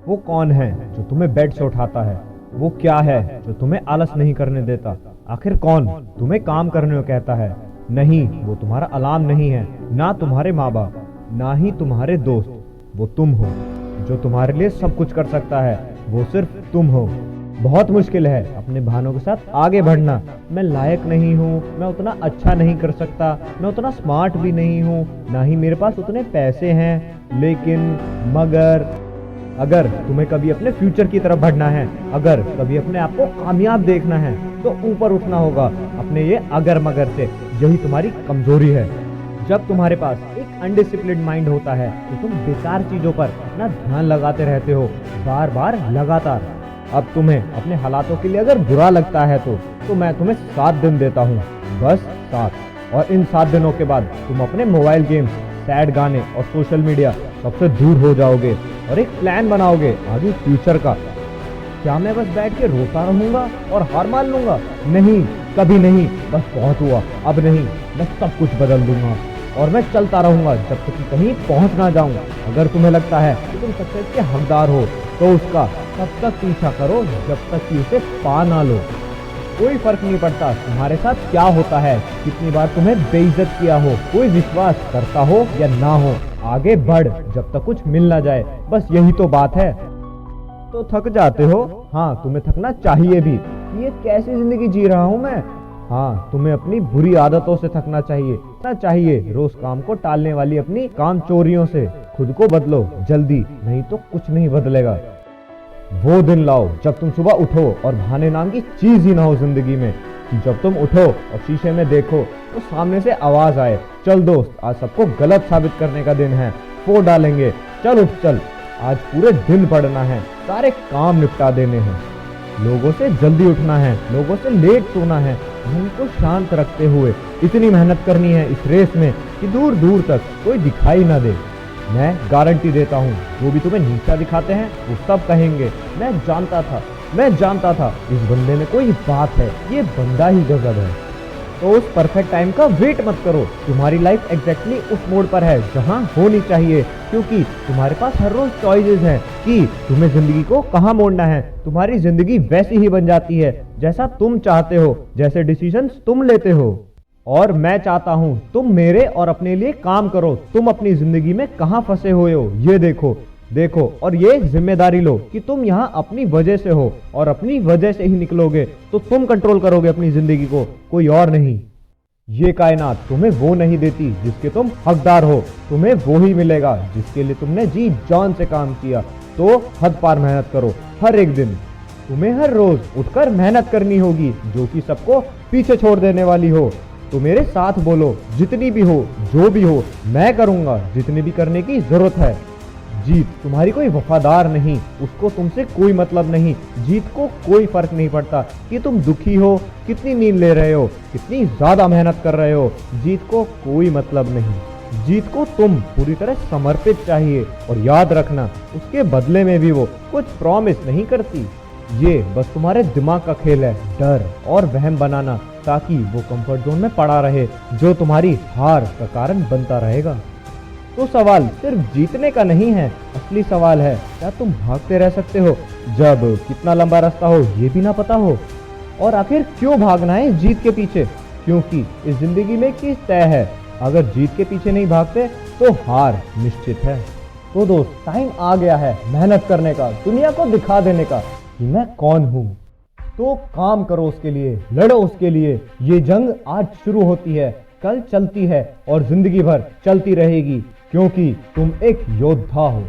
वो कौन है जो तुम्हें बेड से उठाता है? वो क्या है जो तुम्हें आलस नहीं करने देता? आखिर कौन तुम्हें काम करने को कहता है? नहीं, वो तुम्हारा अलार्म नहीं है, ना तुम्हारे माँ बाप, ना ही तुम्हारे दोस्त। वो तुम हो। जो तुम्हारे लिए सब कुछ कर सकता है वो सिर्फ तुम हो। बहुत मुश्किल है अपने बहानों के साथ आगे बढ़ना। मैं लायक नहीं हूँ, मैं उतना अच्छा नहीं कर सकता, मैं उतना स्मार्ट भी नहीं हूँ, ना ही मेरे पास उतने पैसे हैं। लेकिन मगर अगर तुम्हें कभी अपने फ्यूचर की तरफ बढ़ना है, अगर कभी अपने आप को कामयाब देखना है, तो ऊपर उठना होगा अपने ये अगर मगर से। यही तुम्हारी कमजोरी है। जब तुम्हारे पास एक अनडिसिप्लिन्ड माइंड होता है तो तुम बेकार चीजों पर अपना ध्यान लगाते रहते हो, बार बार लगातार। अब तुम्हें अपने हालातों के लिए अगर बुरा लगता है तो मैं तुम्हें 7 दिन देता हूँ, बस 7। और इन 7 दिनों के बाद तुम अपने मोबाइल गेम्स, सैड गाने और सोशल मीडिया सबसे दूर हो जाओगे और एक प्लान बनाओगे आगे फ्यूचर का। क्या मैं बस बैठ के रोता रहूंगा और हार मान लूंगा? नहीं, कभी नहीं। बस बहुत हुआ, अब नहीं। मैं सब कुछ बदल दूंगा और मैं चलता रहूंगा जब तक कि कहीं पहुंच ना जाऊं। अगर तुम्हें लगता है कि तुम सक्सेस के हकदार हो तो उसका तब तक पीछा करो जब तक कि उसे पा ना लो। कोई फर्क नहीं पड़ता तुम्हारे साथ क्या होता है, कितनी बार तुम्हें बेइज्जत किया हो, कोई विश्वास करता हो या ना हो, आगे बढ़ जब तक कुछ मिल ना जाए। बस यही तो बात है। तो थक जाते हो? हाँ, तुम्हें थकना चाहिए भी। ये कैसी जिंदगी जी रहा हूँ मैं? हाँ, तुम्हें अपनी बुरी आदतों से थकना चाहिए। रोज काम को टालने वाली अपनी काम चोरियों से। खुद को बदलो जल्दी, नहीं तो कुछ नहीं बदलेगा। वो दिन लाओ जब तुम सुबह उठो और बहाने नाम की चीज ही ना हो जिंदगी में। जब तुम उठो और शीशे में देखो तो सामने से आवाज आए, चल दोस्त, आज सबको गलत साबित करने का दिन है, फोड़ डालेंगे, चल उठ चल, आज पूरे दिन पढ़ना है, सारे काम निपटा देने हैं। लोगों से जल्दी उठना है, लोगों से लेट सोना है, मन को शांत रखते हुए इतनी मेहनत करनी है इस रेस में कि दूर दूर तक कोई दिखाई ना दे। मैं गारंटी देता हूँ, जो भी तुम्हें नीचा दिखाते हैं वो सब कहेंगे, मैं जानता था इस बंदे में कोई बात है, ये बंदा ही गजब है। तो उस परफेक्ट टाइम का वेट मत करो। तुम्हारी लाइफ एग्जैक्टली उस मोड पर है जहाँ होनी चाहिए, क्योंकि तुम्हारे पास हर रोज चॉइसेस हैं कि तुम्हें जिंदगी को कहाँ मोड़ना है। तुम्हारी जिंदगी वैसी ही बन जाती है जैसा तुम चाहते हो, जैसे डिसीजंस तुम लेते हो। और मैं चाहता हूँ तुम मेरे और अपने लिए काम करो। तुम अपनी जिंदगी में कहाँ फंसे हुए हो ये देखो और ये जिम्मेदारी लो कि तुम यहाँ अपनी वजह से हो और अपनी वजह से ही निकलोगे तो तुम कंट्रोल करोगे अपनी जिंदगी को, कोई और नहीं। ये कायनात तुम्हें वो नहीं देती जिसके तुम हकदार हो, तुम्हें वो ही मिलेगा जिसके लिए तुमने जी जान से काम किया। तो हद पार मेहनत करो हर एक दिन। तुम्हें हर रोज उठकर मेहनत करनी होगी जो कि सबको पीछे छोड़ देने वाली हो। तो मेरे साथ बोलो, जितनी भी हो, जो भी हो, मैं करूंगा जितनी भी करने की जरूरत है। जीत तुम्हारी कोई वफादार नहीं, उसको तुमसे कोई मतलब नहीं। जीत को कोई फर्क नहीं पड़ता कि तुम दुखी हो, कितनी नींद ले रहे हो, कितनी ज्यादा मेहनत कर रहे हो, जीत को कोई मतलब नहीं। जीत को तुम पूरी तरह समर्पित चाहिए और याद रखना उसके बदले में भी वो कुछ प्रॉमिस नहीं करती। ये बस तुम्हारे दिमाग का खेल है, डर और वहम बनाना, ताकि वो कंफर्ट जोन में पड़ा रहे जो तुम्हारी हार का कारण बनता रहेगा। तो सवाल सिर्फ जीतने का नहीं है, असली सवाल है क्या तुम भागते रह सकते हो जब कितना लंबा रास्ता हो ये भी ना पता हो? और आखिर क्यों भागना है जीत के पीछे? क्योंकि इस जिंदगी में एक चीज तय है, अगर जीत के पीछे नहीं भागते तो हार निश्चित है। तो दोस्त, टाइम आ गया है मेहनत करने का, दुनिया को दिखा देने का कि मैं कौन हूँ। तो काम करो उसके लिए, लड़ो उसके लिए। ये जंग आज शुरू होती है, कल चलती है और जिंदगी भर चलती रहेगी, क्योंकि तुम एक योद्धा हो।